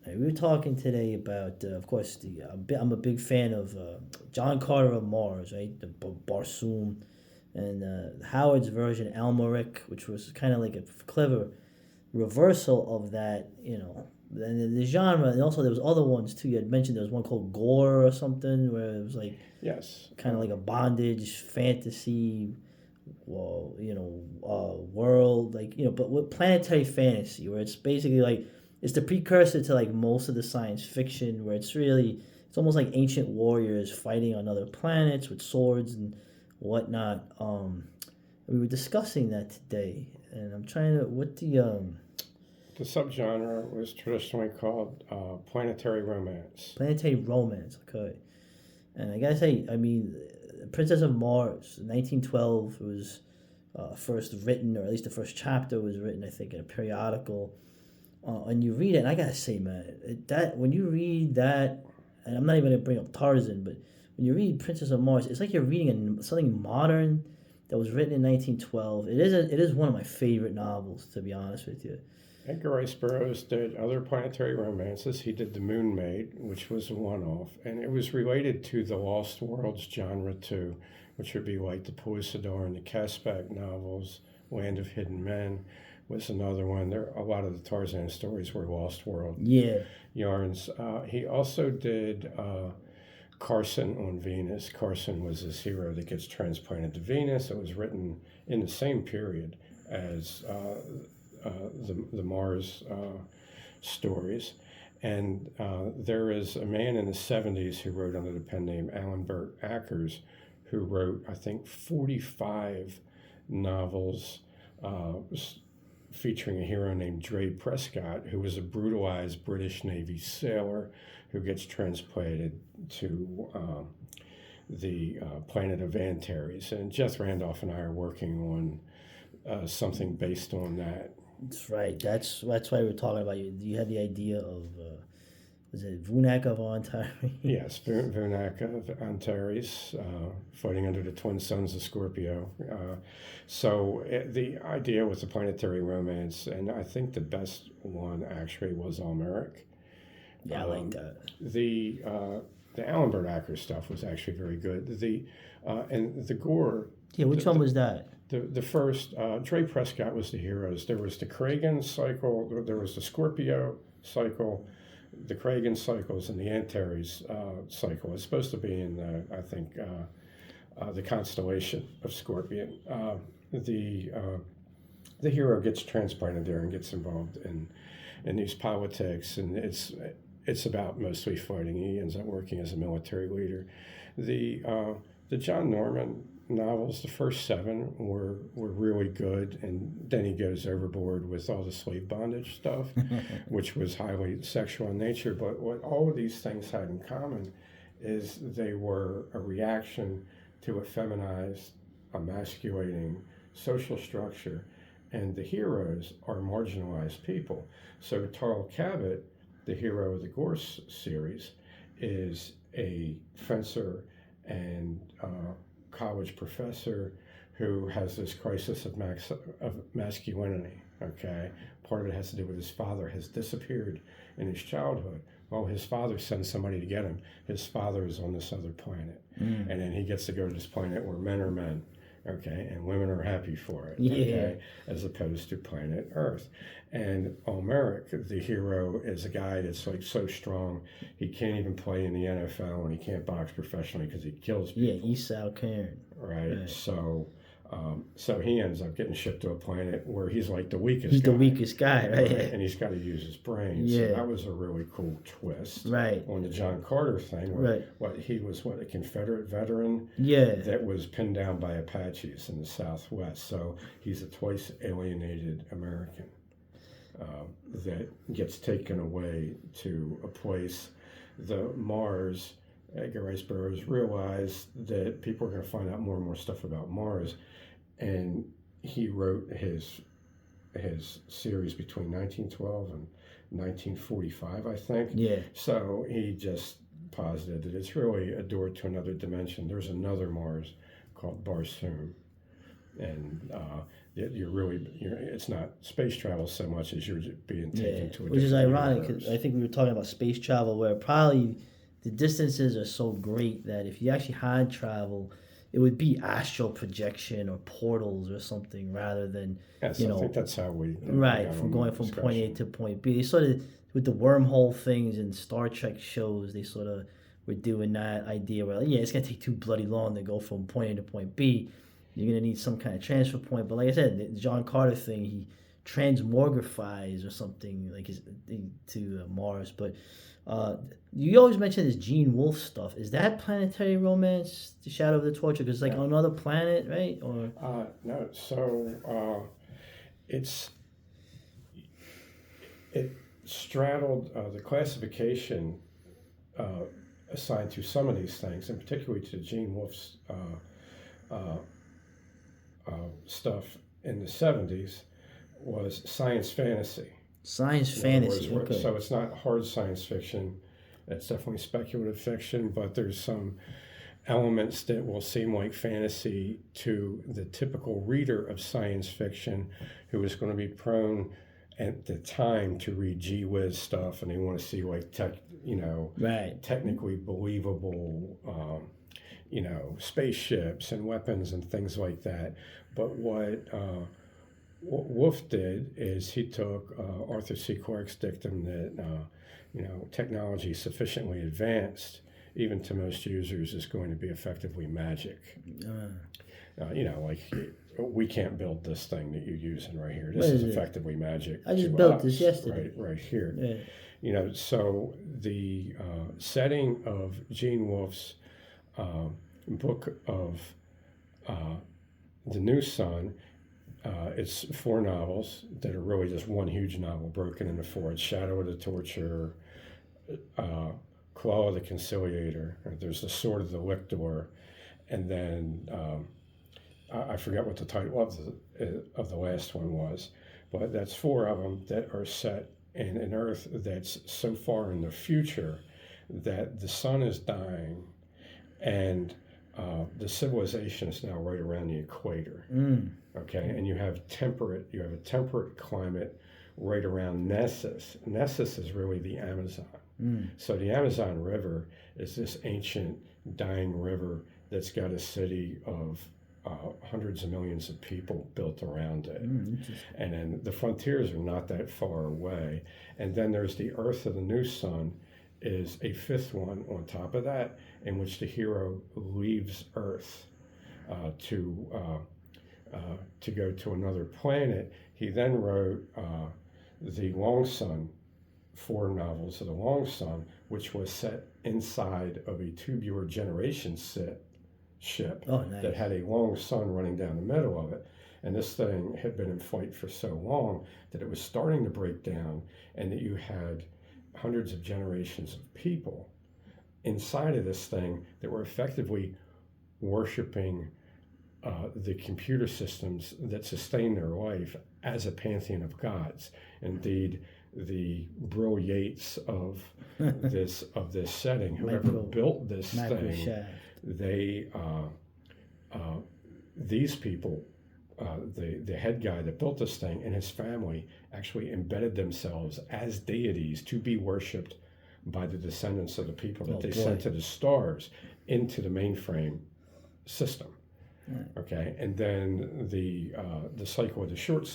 We were talking today about, of course, I'm a big fan of John Carter of Mars, right? The Barsoom, and Howard's version, Almeric, which was kind of like a clever reversal of that, and the genre. And also there was other ones too. You had mentioned there was one called Gore or something, where it was like Yes. kind of like a bondage fantasy, well, world, like, but with planetary fantasy, where it's basically like it's the precursor to like most of the science fiction, where it's almost like ancient warriors fighting on other planets with swords and whatnot. We were discussing that today, and I'm trying to what The subgenre was traditionally called planetary romance. planetary romance. Okay, and I gotta say, I mean, Princess of Mars, 1912 was first written, or at least the first chapter was written, I think, in a periodical. And you read it, and I gotta say, man, that when you read that, and I'm not even gonna bring up Tarzan, but when you read Princess of Mars, it's like you're reading something modern that was written in 1912. It is one of my favorite novels, to be honest with you. Edgar Rice Burroughs did other planetary romances. He did The Moon Maid, which was a one-off, and it was related to the Lost Worlds genre too, which would be like the Pellucidar and the Caspak novels. Land of Hidden Men was another one. There, a lot of the Tarzan stories were Lost World Yeah, yarns. He also did Carson on Venus. Carson was this hero that gets transplanted to Venus. It was written in the same period as the Mars stories. And there is a man in the 70s who wrote under the pen name Alan Burt Ackers, who wrote, I think, 45 novels featuring a hero named Dre Prescott, who was a brutalized British Navy sailor who gets transplanted to the planet of Antares. And Jeff Randolph and I are working on something based on that. that's right. That's why we're talking about you. You had the idea of was it Vunak of Ontario? Yes, Vunak of Antares, fighting under the twin suns of Scorpio. The idea with the planetary romance, and I think the best one actually was Almeric. Yeah, I like that. The Alan Burt Acker stuff was actually very good. And the Gore. Yeah, which one was that? The first, Dre Prescott was the heroes. There was the Kragan cycle, there was the Scorpio cycle, the Kragan cycles, and the Antares cycle. It's supposed to be in the constellation of Scorpion. The hero gets transplanted there and gets involved in these politics, and it's about mostly fighting. He ends up working as a military leader. The John Norman novels, the first 7 were really good, and then he goes overboard with all the slave bondage stuff, which was highly sexual in nature. But what all of these things had in common is they were a reaction to a feminized, emasculating social structure, and the heroes are marginalized people. So Tarl Cabot, the hero of the Gorse series, is a fencer and college professor who has this crisis of masculinity. Okay, part of it has to do with his father has disappeared in his childhood. Well, his father sends somebody to get him. His father is on this other planet, and then he gets to go to this planet where men are men, okay, and women are happy for it, okay, as opposed to planet Earth. And Almeric, the hero, is a guy that's like so strong he can't even play in the NFL and he can't box professionally because he kills people. Yeah, Esau Cairn. Right. So he ends up getting shipped to a planet where he's like the weakest. He's guy, the weakest guy, right? And he's got to use his brains. Yeah. So that was a really cool twist. Right. On the John Carter thing, where he was a Confederate veteran. Yeah. That was pinned down by Apaches in the Southwest. So he's a twice alienated American that gets taken away to a place, the Mars. Edgar Rice Burroughs realized that people were going to find out more and more stuff about Mars, and he wrote his series between 1912 and 1945, I think. Yeah. So he just posited that it's really a door to another dimension. There's another Mars called Barsoom, and it's not space travel so much as you're being taken to a which is different ironic universe. because I think we were talking about space travel, where probably the distances are so great that if you actually had travel, it would be astral projection or portals or something rather than Yes, you I think know that's how we right got from on the going from point A discussion. to point B. They sort of with the wormhole things in Star Trek shows, they sort of were doing that idea where yeah, it's gonna take too bloody long to go from point A to point B. You're gonna need some kind of transfer point. But like I said, the John Carter thing, he transmogrifies or something like his to Mars. But you always mention this Gene Wolfe stuff. Is that Planetary Romance, The Shadow of the Torture? Because like Yeah. on another planet, right? Or No, so it's it straddled the classification uh, assigned to some of these things, and particularly to Gene Wolfe's uh, stuff in the 70s, was science fantasy. science In other words, fantasy? Okay. so it's not hard science fiction. It's definitely speculative fiction, but there's some elements that will seem like fantasy to the typical reader of science fiction who is going to be prone at the time to read gee whiz stuff and they want to see like Right. technically believable spaceships and weapons and things like that. But what Wolf did is he took Arthur C. Clarke's dictum that technology sufficiently advanced, even to most users, is going to be effectively magic. Like we can't build this thing that you're using right here. This What is is it? effectively magic. I just to built us, this yesterday. right here. Yeah. So the setting of Gene Wolfe's book of The New Sun. It's 4 novels that are really just one huge novel broken into 4. It's Shadow of the Torturer, Claw of the Conciliator, there's the Sword of the Lictor, and then I forget what the title of the last one was, but that's 4 of them that are set in an Earth that's so far in the future that the sun is dying and the civilization is now right around the equator. Okay, and you have a temperate climate right around Nessus. Nessus is really the Amazon. So the Amazon River is this ancient dying river that's got a city of hundreds of millions of people built around it. And then the frontiers are not that far away. And then there's the Earth of the New Sun is a 5th one on top of that, in which the hero leaves Earth to go to another planet. He then wrote The Long Sun, 4 novels of The Long Sun, which was set inside of a tubular generation ship that had a long sun running down the middle of it. And this thing had been in flight for so long that it was starting to break down, and that you had hundreds of generations of people inside of this thing that were effectively worshiping the computer systems that sustain their life as a pantheon of gods. Indeed, the Brill Yates of this setting, whoever built this thing, these people, the head guy that built this thing and his family actually embedded themselves as deities to be worshipped by the descendants of the people that they sent to the stars into the mainframe system. Okay, and then the cycle of the short